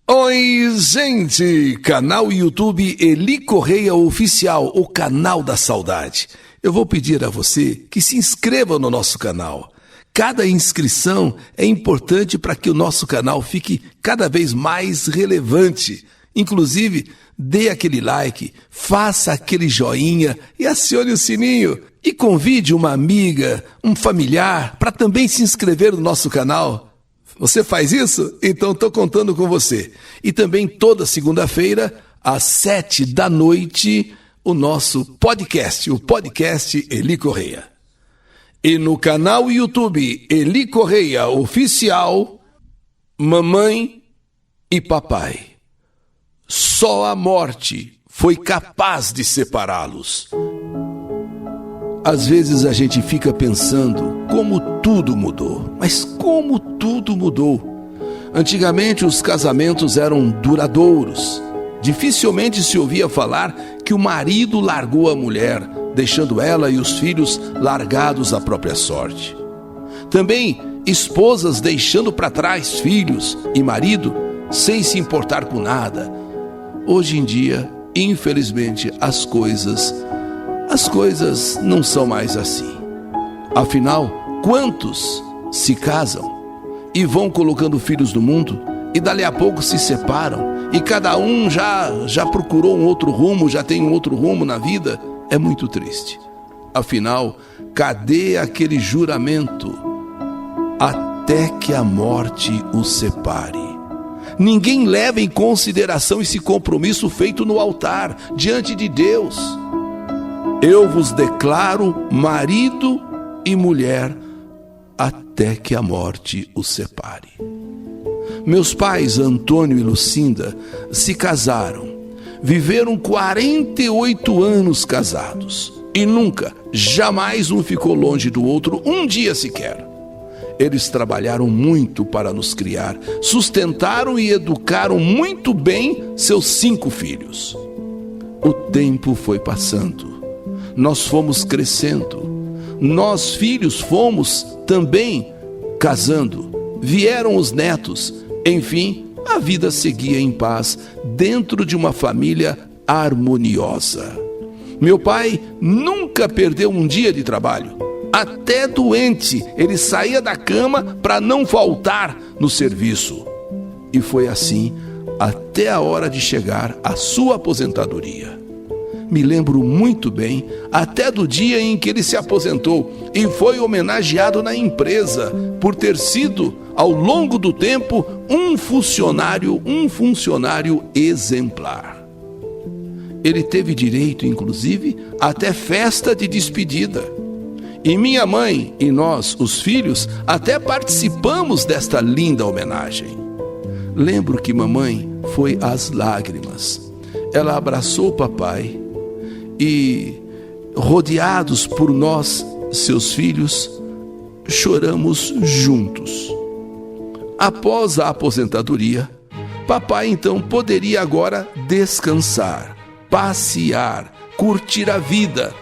Oi, gente! Canal YouTube Eli Correia Oficial, o canal da saudade. Eu vou pedir a você que se inscreva no nosso canal. Cada inscrição é importante para que o nosso canal fique cada vez mais relevante. Inclusive, dê aquele like, faça aquele joinha e acione o sininho. E convide uma amiga, um familiar para também se inscrever no nosso canal. Você faz isso? Então estou contando com você. E também toda segunda-feira, às 19h, o nosso podcast, o podcast Eli Correia. E no canal YouTube Eli Correia Oficial, mamãe e papai. Só a morte foi capaz de separá-los. Às vezes a gente fica pensando como tudo mudou. Mas como tudo mudou? Antigamente os casamentos eram duradouros. Dificilmente se ouvia falar que o marido largou a mulher, deixando ela e os filhos largados à própria sorte. Também esposas deixando para trás filhos e marido sem se importar com nada. Hoje em dia, infelizmente, as coisas não são mais assim. Afinal, quantos se casam e vão colocando filhos no mundo e dali a pouco se separam e cada um já procurou um outro rumo, já tem um outro rumo na vida? É muito triste. Afinal, cadê aquele juramento? Até que a morte os separe. Ninguém leva em consideração esse compromisso feito no altar, diante de Deus. Eu vos declaro marido e mulher até que a morte os separe. Meus pais, Antônio e Lucinda, se casaram. Viveram 48 anos casados. E nunca, jamais um ficou longe do outro, um dia sequer. Eles trabalharam muito para nos criar, sustentaram e educaram muito bem seus 5 filhos. O tempo foi passando. Nós fomos crescendo, nós filhos fomos também casando, vieram os netos, enfim, a vida seguia em paz dentro de uma família harmoniosa. Meu pai nunca perdeu um dia de trabalho, até doente ele saía da cama para não faltar no serviço. E foi assim até a hora de chegar à sua aposentadoria. Me lembro muito bem até do dia em que ele se aposentou e foi homenageado na empresa por ter sido, ao longo do tempo, um funcionário exemplar. Ele teve direito, inclusive, até festa de despedida. E minha mãe e nós, os filhos, até participamos desta linda homenagem. Lembro que mamãe foi às lágrimas. Ela abraçou o papai e, rodeados por nós, seus filhos, choramos juntos. Após a aposentadoria, papai então poderia agora descansar, passear, curtir a vida.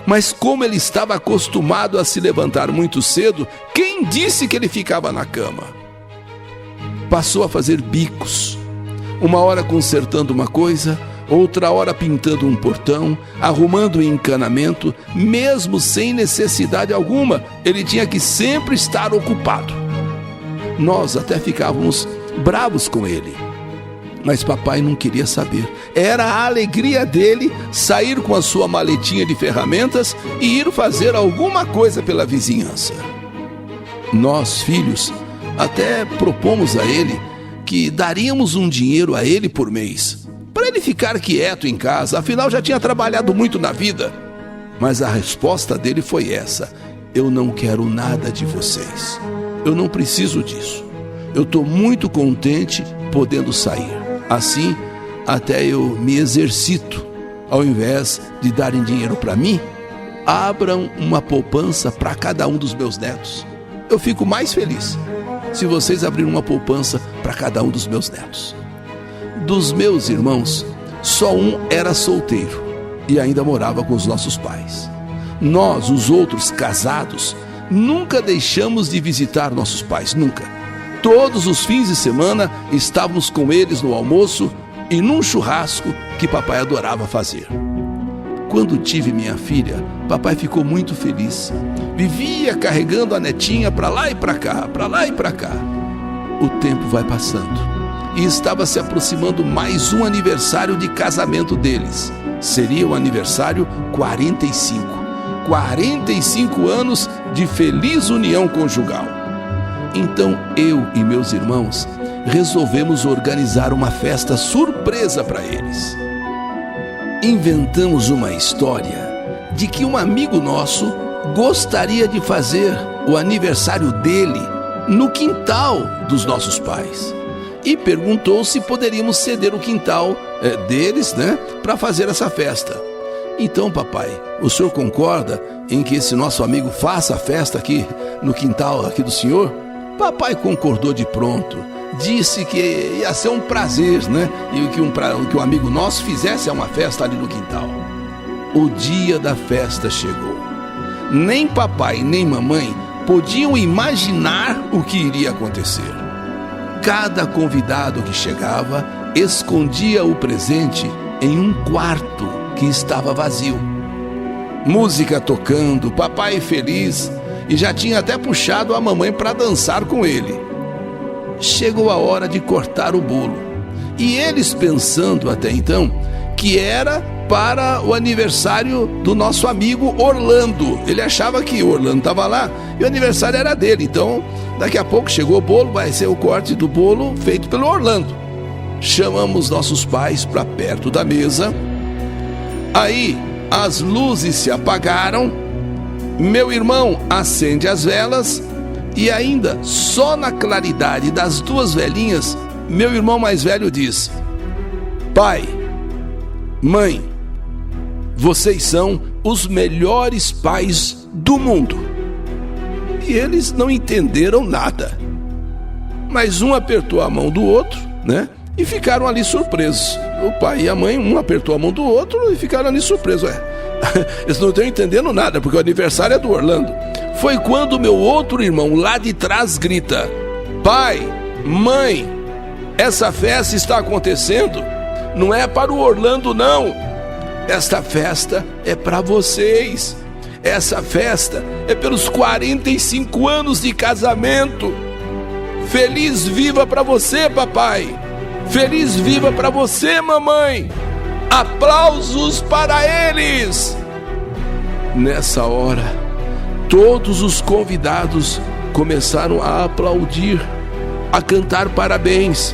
Mas como ele estava acostumado a se levantar muito cedo, quem disse que ele ficava na cama? Passou a fazer bicos, uma hora consertando uma coisa, outra hora pintando um portão, arrumando um encanamento, mesmo sem necessidade alguma, ele tinha que sempre estar ocupado. Nós até ficávamos bravos com ele, mas papai não queria saber. Era a alegria dele sair com a sua maletinha de ferramentas e ir fazer alguma coisa pela vizinhança. Nós, filhos, até propomos a ele que daríamos um dinheiro a ele por mês, para ele ficar quieto em casa, afinal já tinha trabalhado muito na vida. Mas a resposta dele foi essa: eu não quero nada de vocês, eu não preciso disso, eu estou muito contente podendo sair, assim até eu me exercito. Ao invés de darem dinheiro para mim, abram uma poupança para cada um dos meus netos. Eu fico mais feliz se vocês abrirem uma poupança para cada um dos meus netos. Dos meus irmãos, só um era solteiro e ainda morava com os nossos pais. Nós, os outros casados, nunca deixamos de visitar nossos pais, nunca. Todos os fins de semana estávamos com eles no almoço e num churrasco que papai adorava fazer. Quando tive minha filha, papai ficou muito feliz. Vivia carregando a netinha para lá e para cá, para lá e para cá. O tempo vai passando e estava se aproximando mais um aniversário de casamento deles. Seria o aniversário 45. 45 anos de feliz união conjugal. Então eu e meus irmãos resolvemos organizar uma festa surpresa para eles. Inventamos uma história de que um amigo nosso gostaria de fazer o aniversário dele no quintal dos nossos pais e perguntou se poderíamos ceder o quintal deles, para fazer essa festa. Então, papai, o senhor concorda em que esse nosso amigo faça a festa aqui no quintal aqui do senhor? Papai concordou de pronto. Disse que ia ser um prazer, E que um amigo nosso fizesse uma festa ali no quintal. O dia da festa chegou. Nem papai nem mamãe podiam imaginar o que iria acontecer. Cada convidado que chegava escondia o presente em um quarto que estava vazio. Música tocando, papai feliz, e já tinha até puxado a mamãe para dançar com ele. Chegou a hora de cortar o bolo, e eles pensando até então que era para o aniversário do nosso amigo Orlando. Ele achava que o Orlando estava lá e o aniversário era dele. Então, daqui a pouco chegou o bolo, vai ser o corte do bolo feito pelo Orlando. Chamamos nossos pais para perto da mesa. Aí as luzes se apagaram, meu irmão acende as velas e ainda só na claridade das duas velhinhas, meu irmão mais velho diz: pai, mãe, vocês são os melhores pais do mundo. E eles não entenderam nada, mas um apertou a mão do outro, e ficaram ali surpresos. O pai e a mãe, um apertou a mão do outro e ficaram ali surpresos. Eles não estão entendendo nada, porque o aniversário é do Orlando. Foi quando meu outro irmão lá de trás grita: pai, mãe, essa festa está acontecendo, não é para o Orlando não. Esta festa é para vocês. Essa festa é pelos 45 anos de casamento. Feliz viva para você, papai. Feliz viva para você, mamãe. Aplausos para eles. Nessa hora, todos os convidados começaram a aplaudir, a cantar parabéns,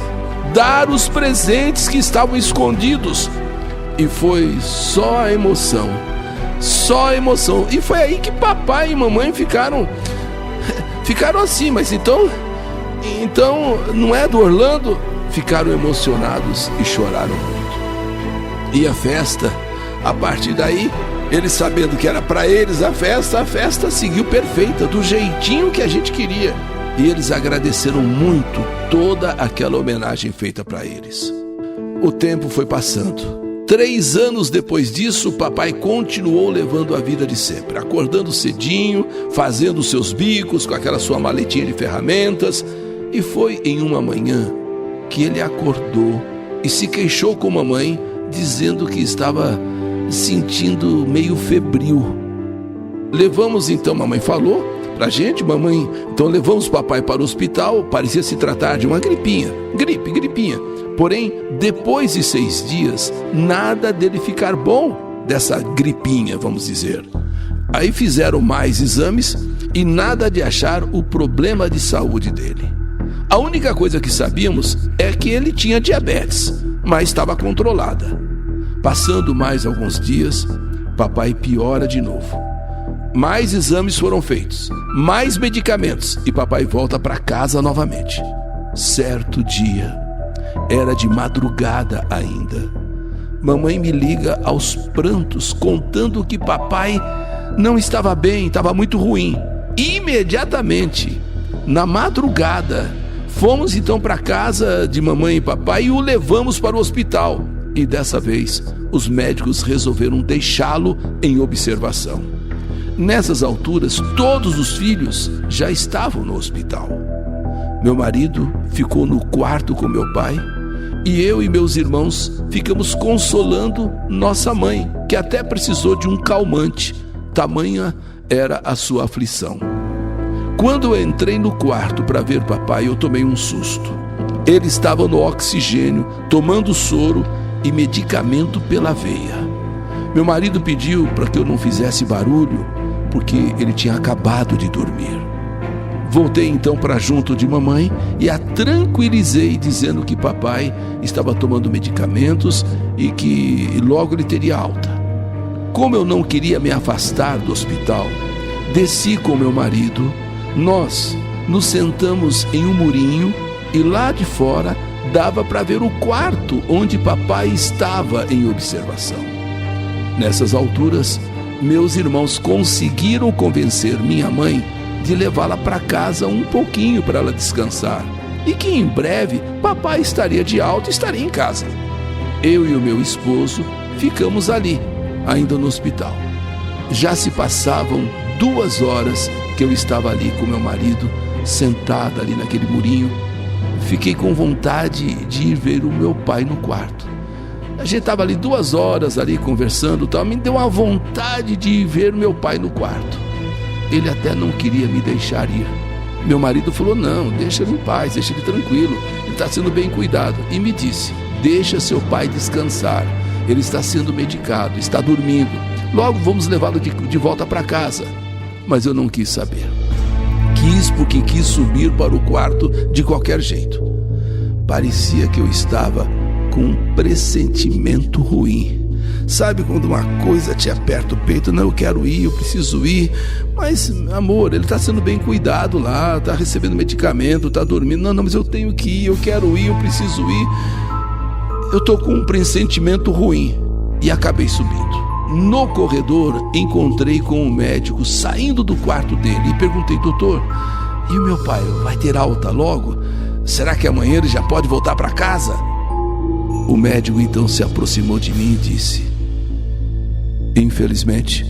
dar os presentes que estavam escondidos. E foi só emoção, só emoção. E foi aí que papai e mamãe ficaram assim, mas então não é do Orlando? Ficaram emocionados e choraram muito. E a festa, a partir daí, eles sabendo que era para eles a festa seguiu perfeita, do jeitinho que a gente queria. E eles agradeceram muito toda aquela homenagem feita para eles. O tempo foi passando. 3 anos depois disso, papai continuou levando a vida de sempre, acordando cedinho, fazendo seus bicos com aquela sua maletinha de ferramentas. E foi em uma manhã que ele acordou e se queixou com a mamãe, dizendo que estava sentindo meio febril. Levamos então, mamãe falou pra gente, então levamos papai para o hospital. Parecia se tratar de uma gripinha. Porém, depois de 6 dias, nada dele ficar bom dessa gripinha, vamos dizer. Aí fizeram mais exames e nada de achar o problema de saúde dele. A única coisa que sabíamos é que ele tinha diabetes, mas estava controlada. Passando mais alguns dias, papai piora de novo. Mais exames foram feitos, mais medicamentos e papai volta para casa novamente. Certo dia, era de madrugada ainda, mamãe me liga aos prantos contando que papai não estava bem, estava muito ruim. Imediatamente, na madrugada, fomos então para casa de mamãe e papai e o levamos para o hospital. E dessa vez, os médicos resolveram deixá-lo em observação. Nessas alturas, todos os filhos já estavam no hospital. Meu marido ficou no quarto com meu pai e eu e meus irmãos ficamos consolando nossa mãe, que até precisou de um calmante, tamanha era a sua aflição. Quando eu entrei no quarto para ver papai, eu tomei um susto. Ele estava no oxigênio, tomando soro e medicamento pela veia. Meu marido pediu para que eu não fizesse barulho, porque ele tinha acabado de dormir. Voltei então para junto de mamãe e a tranquilizei, dizendo que papai estava tomando medicamentos e que logo ele teria alta. Como eu não queria me afastar do hospital, desci com meu marido, nós nos sentamos em um murinho e lá de fora dava para ver o quarto onde papai estava em observação. Nessas alturas, meus irmãos conseguiram convencer minha mãe de levá-la para casa um pouquinho para ela descansar e que em breve papai estaria de alta e estaria em casa. Eu e o meu esposo ficamos ali, ainda no hospital. Já se passavam 2 horas que eu estava ali com meu marido, sentado ali naquele murinho. Fiquei com vontade de ir ver o meu pai no quarto. A gente estava ali 2 horas ali conversando, tal. Me deu uma vontade de ir ver meu pai no quarto. Ele até não queria me deixar ir. Meu marido falou: não, deixa ele em paz, deixa ele tranquilo, ele está sendo bem cuidado. E me disse: deixa seu pai descansar, ele está sendo medicado, está dormindo, logo vamos levá-lo de volta para casa. Mas eu não quis saber. Porque quis subir para o quarto de qualquer jeito. Parecia que eu estava com um pressentimento ruim. Sabe quando uma coisa te aperta o peito? Não, eu quero ir, eu preciso ir. Mas, amor, ele está sendo bem cuidado lá, está recebendo medicamento, está dormindo. Não, mas eu tenho que ir, eu quero ir, eu preciso ir. Eu estou com um pressentimento ruim e acabei subindo. No corredor, encontrei com um médico saindo do quarto dele e perguntei: doutor, e o meu pai vai ter alta logo? Será que amanhã ele já pode voltar para casa? O médico então se aproximou de mim e disse: infelizmente,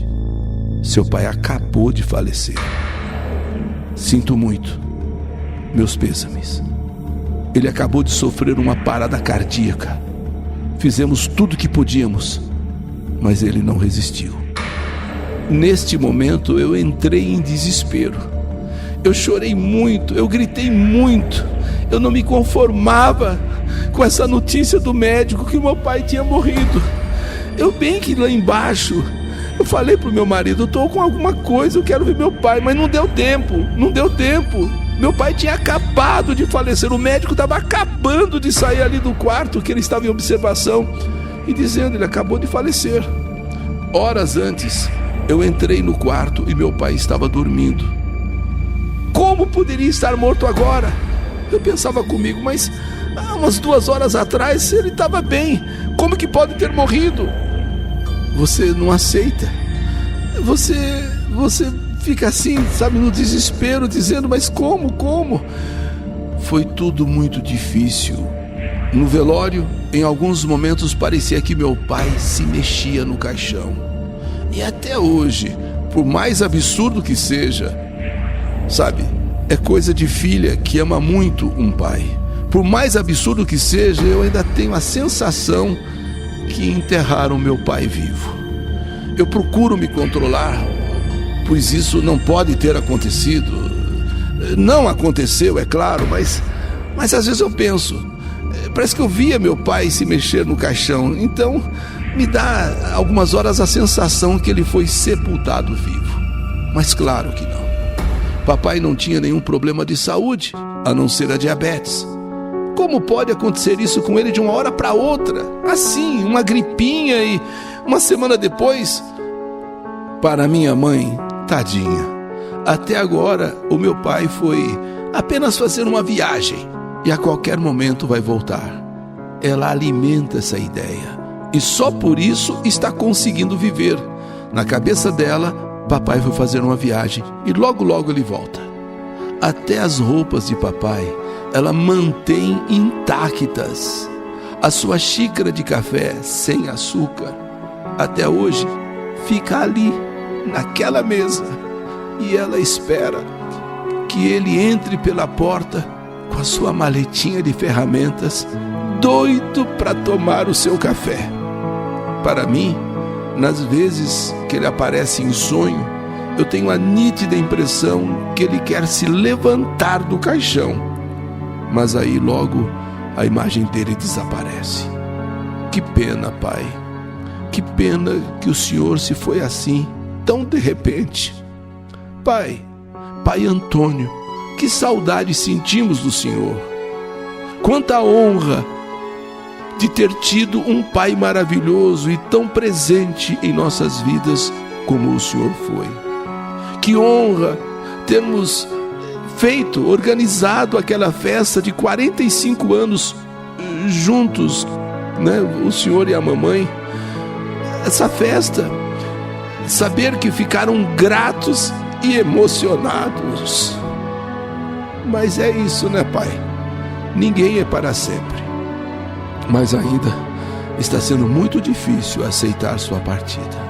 seu pai acabou de falecer. Sinto muito, meus pêsames. Ele acabou de sofrer uma parada cardíaca. Fizemos tudo o que podíamos, mas ele não resistiu. Neste momento eu entrei em desespero. Eu chorei muito, eu gritei muito. Eu não me conformava com essa notícia do médico que meu pai tinha morrido. Eu bem que lá embaixo, eu falei pro meu marido: eu tô com alguma coisa, eu quero ver meu pai, mas não deu tempo. Meu pai tinha acabado de falecer, o médico estava acabando de sair ali do quarto que ele estava em observação e dizendo: ele acabou de falecer. Horas antes, eu entrei no quarto e meu pai estava dormindo. Como poderia estar morto agora? Eu pensava comigo: mas umas 2 horas atrás ele estava bem, como que pode ter morrido? Você não aceita. Você fica assim, sabe, no desespero, dizendo: mas como? Foi tudo muito difícil. No velório, em alguns momentos parecia que meu pai se mexia no caixão. E até hoje, por mais absurdo que seja, sabe, é coisa de filha que ama muito um pai. Por mais absurdo que seja, eu ainda tenho a sensação que enterraram meu pai vivo. Eu procuro me controlar, pois isso não pode ter acontecido. Não aconteceu, é claro, mas às vezes eu penso, parece que eu via meu pai se mexer no caixão. Então me dá algumas horas a sensação que ele foi sepultado vivo. Mas claro que não. Papai não tinha nenhum problema de saúde, a não ser a diabetes. Como pode acontecer isso com ele de uma hora para outra? Assim, uma gripinha e uma semana depois? Para minha mãe, tadinha, até agora o meu pai foi apenas fazer uma viagem e a qualquer momento vai voltar. Ela alimenta essa ideia e só por isso está conseguindo viver. Na cabeça dela, papai foi fazer uma viagem e logo ele volta. Até as roupas de papai ela mantém intactas. A sua xícara de café sem açúcar, até hoje, fica ali, naquela mesa. E ela espera que ele entre pela porta com a sua maletinha de ferramentas, doido para tomar o seu café. Para mim, nas vezes que ele aparece em sonho, eu tenho a nítida impressão que ele quer se levantar do caixão. Mas aí logo a imagem dele desaparece. Que pena, Pai. Que pena que o Senhor se foi assim, tão de repente. Pai Antônio, que saudade sentimos do Senhor. Quanta honra de ter tido um Pai maravilhoso e tão presente em nossas vidas como o Senhor foi. Que honra termos organizado aquela festa de 45 anos juntos, né? O Senhor e a mamãe. Essa festa, saber que ficaram gratos e emocionados. Mas é isso, né, Pai? Ninguém é para sempre. Mas ainda está sendo muito difícil aceitar sua partida.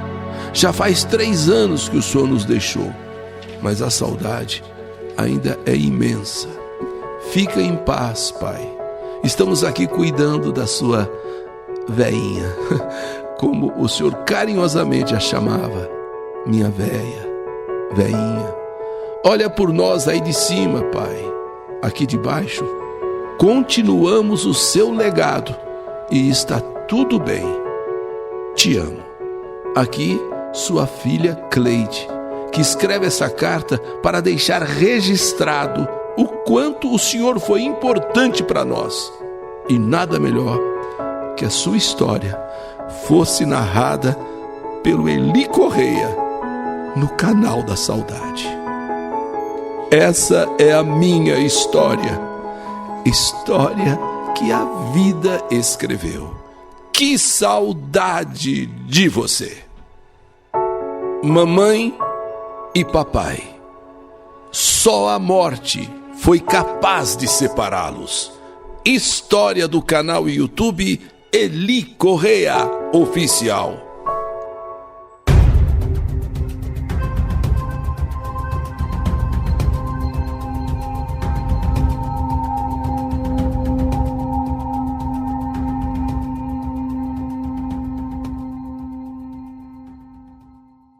Já faz 3 anos que o Senhor nos deixou, mas a saudade ainda é imensa. Fica em paz, Pai. Estamos aqui cuidando da sua veinha, como o Senhor carinhosamente a chamava, minha véia, veinha. Olha por nós aí de cima, Pai. Aqui de baixo, continuamos o seu legado e está tudo bem. Te amo. Aqui, sua filha Cleide, que escreve essa carta para deixar registrado o quanto o Senhor foi importante para nós. E nada melhor que a sua história fosse narrada pelo Eli Correia no Canal da Saudade. Essa é a minha história, história que a vida escreveu. Que saudade de você! Mamãe e papai, só a morte foi capaz de separá-los. História do canal YouTube Eli Correia Oficial.